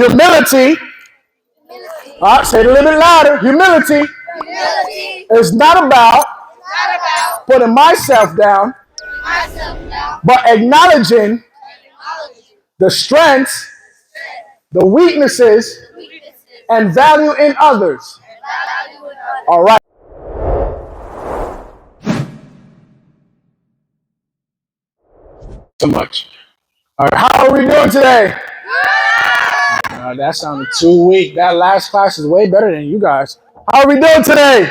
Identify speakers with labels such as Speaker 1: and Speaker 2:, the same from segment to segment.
Speaker 1: Humility. All right, say it a little bit louder. Humility is not about putting myself down, but acknowledging the strengths, the weaknesses, and value in others. All right. So much. All right, how are we doing today? That sounded too weak. That last class is way better than you guys. How are we doing today?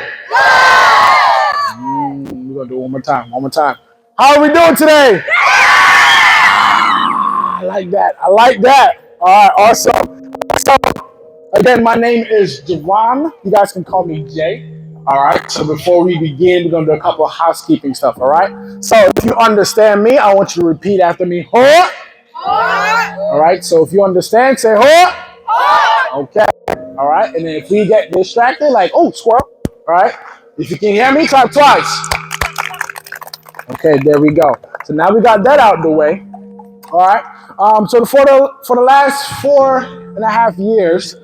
Speaker 1: We're gonna do it one more time. One more time. How are we doing today? I like that. I like that. All right, awesome. So, again, my name is Javon. You guys can call me Jay. All right. So before we begin, we're gonna do a couple of housekeeping stuff. All right. So if you understand me, I want you to repeat after me. Hoa. All right. So if you understand, say hoa. Okay. All right. And then if we get distracted, like, oh, squirrel. All right. If you can hear me, clap twice. Okay, there we go. So now we got that out of the way. All right. So for the last 4.5 years,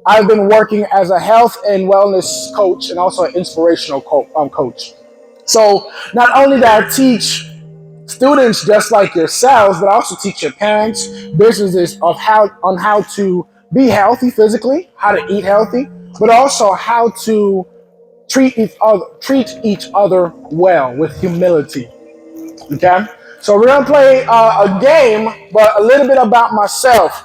Speaker 1: I've been working as a health and wellness coach and also an inspirational coach. So not only do I teach students just like yourselves, but I also teach your parents, businesses on how to be healthy physically, how to eat healthy, but also how to treat each other well with humility. Okay? So we're gonna play a game, but a little bit about myself.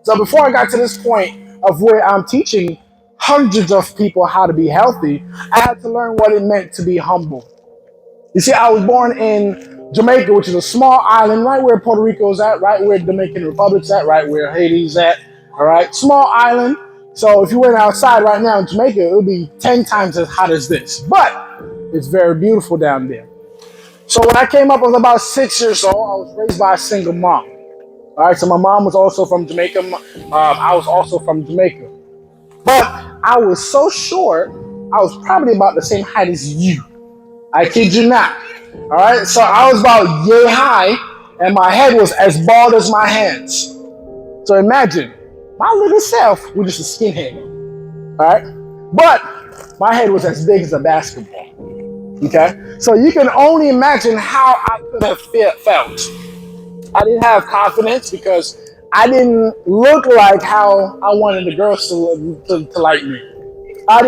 Speaker 1: So before I got to this point of where I'm teaching hundreds of people how to be healthy, I had to learn what it meant to be humble. You see, I was born in Jamaica, which is a small island right where Puerto Rico's at, right where Dominican Republic's at, right where Haiti's at, all right? Small island. So if you went outside right now in Jamaica, it would be 10 times as hot as this. But it's very beautiful down there. So when I came up, I was about 6 years old. I was raised by a single mom. All right, so my mom was also from Jamaica. I was also from Jamaica. But I was so short, I was probably about the same height as you. I kid you not. All right, so I was about yay high, and my head was as bald as my hands. So imagine, my little self was just a skinhead. All right, but my head was as big as a basketball. Okay, so you can only imagine how I could have felt. I didn't have confidence because I didn't look like how I wanted the girls to like me. I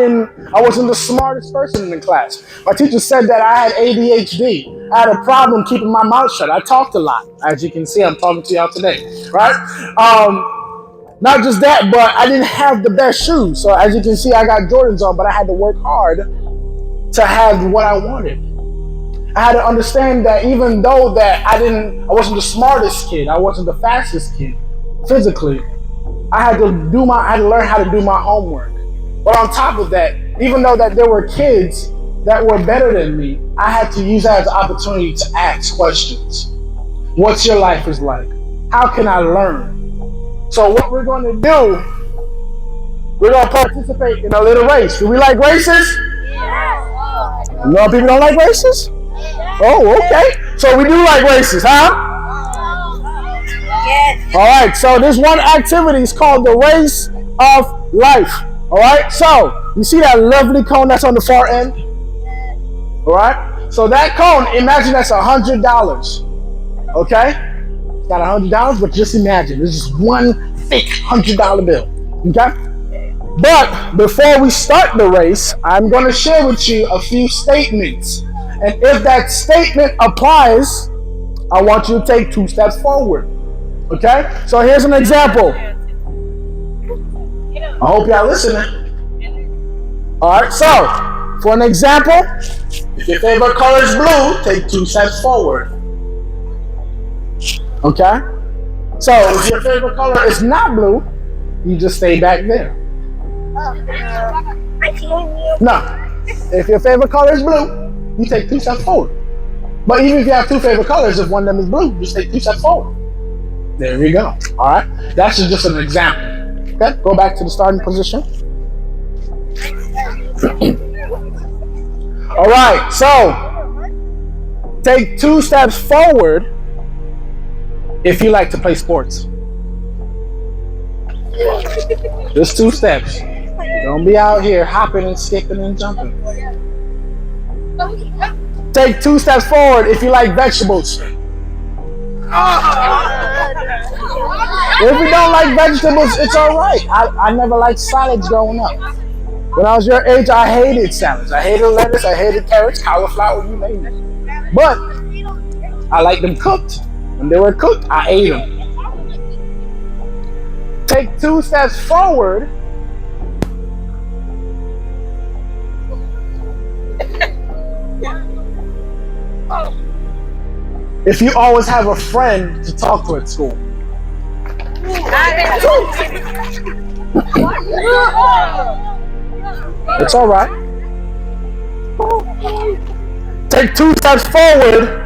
Speaker 1: wasn't the smartest person in the class. My teacher said that I had ADHD. I had a problem keeping my mouth shut. I talked a lot. As you can see, I'm talking to y'all today, right? Not just that, but I didn't have the best shoes. So as you can see, I got Jordans on, but I had to work hard to have what I wanted. I had to understand that even though that I wasn't the smartest kid, I wasn't the fastest kid physically, I had to learn how to do my homework. But on top of that, even though that there were kids that were better than me, I had to use that as an opportunity to ask questions. What's your life is like? How can I learn? So what we're going to do, we're going to participate in a little race. Do we like races? No, people don't like races? Oh, okay. So we do like races, huh? Yes. All right, so this one activity is called the race of life. All right, so you see that lovely cone that's on the far end? All right, so that cone, imagine that's $100. Okay? It's not $100, but just imagine. It's just one thick $100 bill. Okay? But before we start the race, I'm going to share with you a few statements. And if that statement applies, I want you to take 2 steps forward. Okay? So here's an example. I hope y'all listening. All right, so for an example, if your favorite color is blue, take 2 steps forward. Okay? So if your favorite color is not blue, you just stay back there. No. If your favorite color is blue, you take 2 steps forward. But even if you have 2 favorite colors, if one of them is blue, just take 2 steps forward. There we go. All right? That's just an example. Okay? Go back to the starting position. All right. So, take 2 steps forward if you like to play sports. Just 2 steps. Don't be out here hopping and skipping and jumping. Take 2 steps forward if you like vegetables. If you don't like vegetables, it's alright. I never liked salads growing up. When I was your age, I hated salads. I hated lettuce, I hated carrots, cauliflower, you name it. But I liked them cooked. When they were cooked, I ate them. Take 2 steps forward. If you always have a friend to talk to at school. It's all right. Take 2 steps forward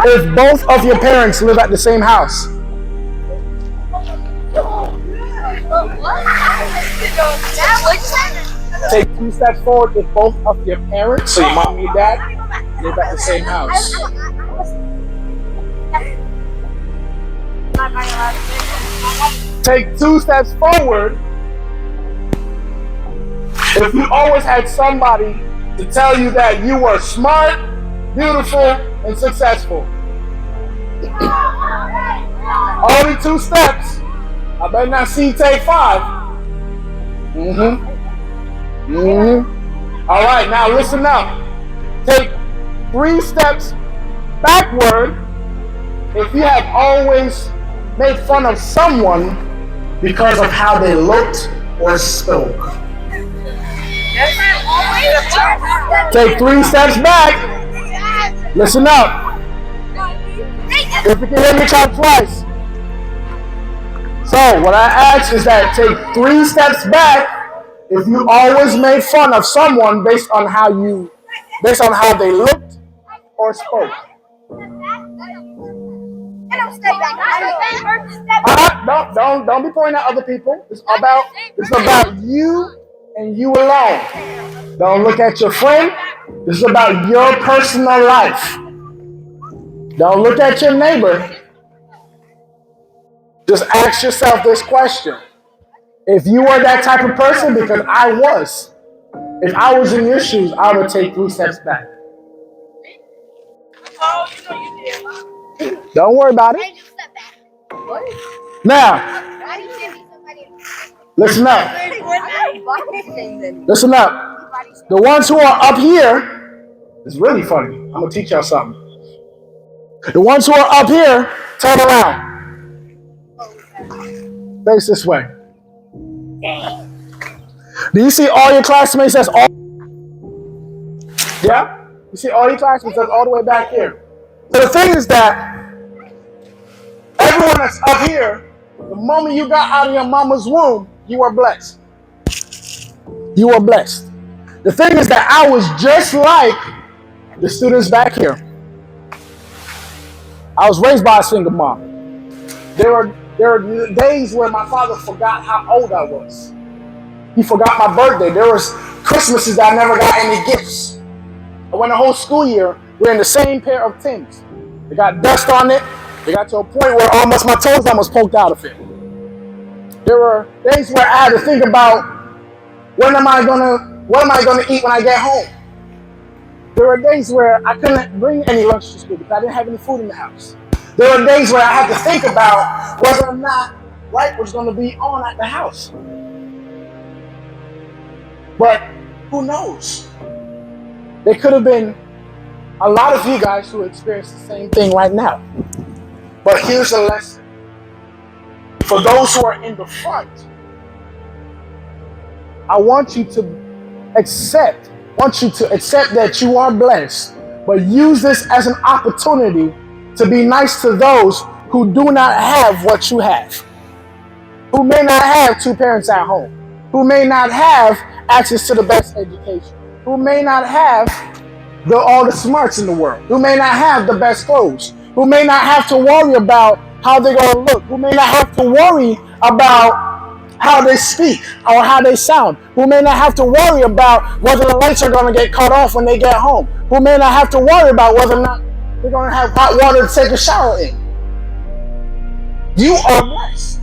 Speaker 1: if both of your parents live at the same house. Take 2 steps forward if both of your parents, so your mom and your dad, live at the same house. Take 2 steps forward if you always had somebody to tell you that you were smart, beautiful, and successful. Only 2 steps. I better not see you take 5. All right, now listen up. Take 3 steps backward if you have always made fun of someone because of how they looked or spoke. Take 3 steps back. Listen up. If you can hear me, count twice. So what I ask is that take 3 steps back if you always made fun of someone based on how they looked or spoke. Don't be pointing at other people. It's about you and you alone. Don't look at your friend. This is about your personal life. Don't look at your neighbor. Just ask yourself this question. If you were that type of person, because I was, if I was in your shoes, I would take 3 steps back. Don't worry about it. Now, listen up. Listen up. The ones who are up here, it's really funny. I'm going to teach y'all something. The ones who are up here, turn around. Face this way. Do you see all your classmates that's all? Yeah? You see all your classmates that's all the way back here. So the thing is that everyone that's up here, the moment you got out of your mama's womb, you are blessed. You are blessed. The thing is that I was just like the students back here. I was raised by a single mom. There were days where my father forgot how old I was. He forgot my birthday. There was Christmases that I never got any gifts. I went the whole school year wearing the same pair of Timbs. They got dust on it. They got to a point where my toes almost poked out of it. There were days where I had to think about what am I gonna eat when I get home. There were days where I couldn't bring any lunch to school because I didn't have any food in the house. There were days where I had to think about whether or not light was going to be on at the house. But who knows? There could have been a lot of you guys who experienced the same thing right now. But here's a lesson. For those who are in the front, I want you to accept that you are blessed, but use this as an opportunity to be nice to those who do not have what you have, who may not have 2 parents at home, who may not have access to the best education, who may not have all the smarts in the world, who may not have the best clothes, who may not have to worry about how they're going to look, who may not have to worry about how they speak or how they sound, who may not have to worry about whether the lights are going to get cut off when they get home, who may not have to worry about whether or not they're going to have hot water to take a shower in. You are blessed.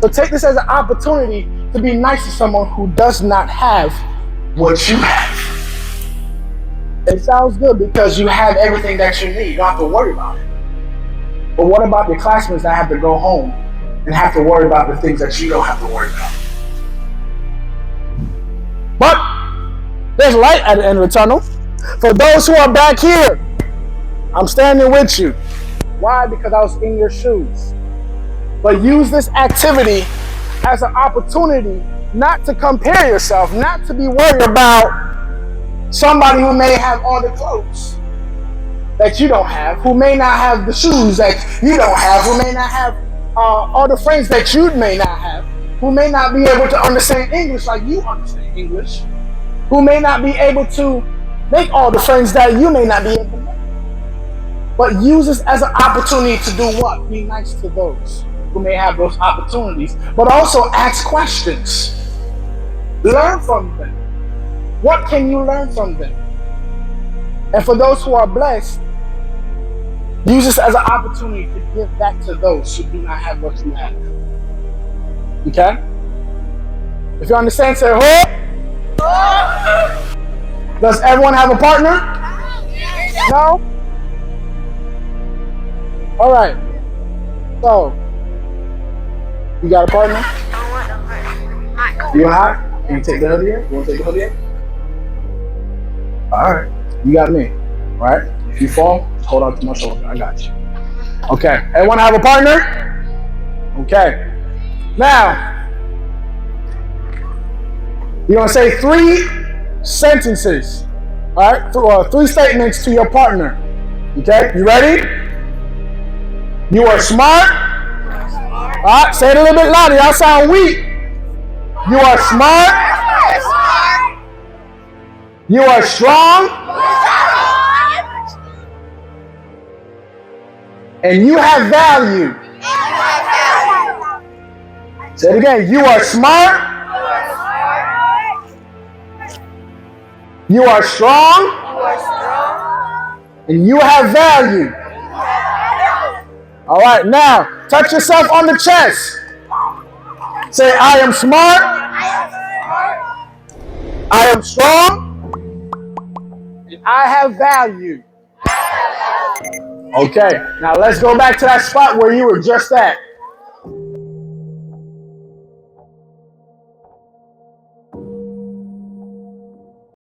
Speaker 1: So take this as an opportunity to be nice to someone who does not have what you have. It sounds good because you have everything that you need. You don't have to worry about it. But what about the classmates that have to go home and have to worry about the things that you don't have to worry about? But there's light at the end of the tunnel. For those who are back here, I'm standing with you. Why? Because I was in your shoes. But use this activity as an opportunity not to compare yourself, not to be worried about somebody who may have all the clothes that you don't have, who may not have the shoes that you don't have, who may not have all the friends that you may not have, who may not be able to understand English like you understand English, who may not be able to make all the friends that you may not be able to make. But use this as an opportunity to do what? Be nice to those who may have those opportunities, but also ask questions. Learn from them. What can you learn from them? And for those who are blessed, use this as an opportunity to give back to those who do not have what you have. Okay? If you understand, say, "Who?" Does everyone have a partner? No? All right. So, you got a partner? You hot? Can you take the hoodie in? You want to take the hoodie in? All right. You got me. All right? If you fall, hold on to my shoulder. I got you. Okay. Everyone have a partner? Okay. Now, you're going to say 3 sentences. All right? 3 statements to your partner. Okay? You ready? You are smart. All right, say it a little bit louder. Y'all sound weak. You are smart. You are strong. And you have value. Say it again. You are smart. You are strong. And you have value. All right, now touch yourself on the chest. Say, I am smart. I am strong. And I have value. Okay, now let's go back to that spot where you were just at.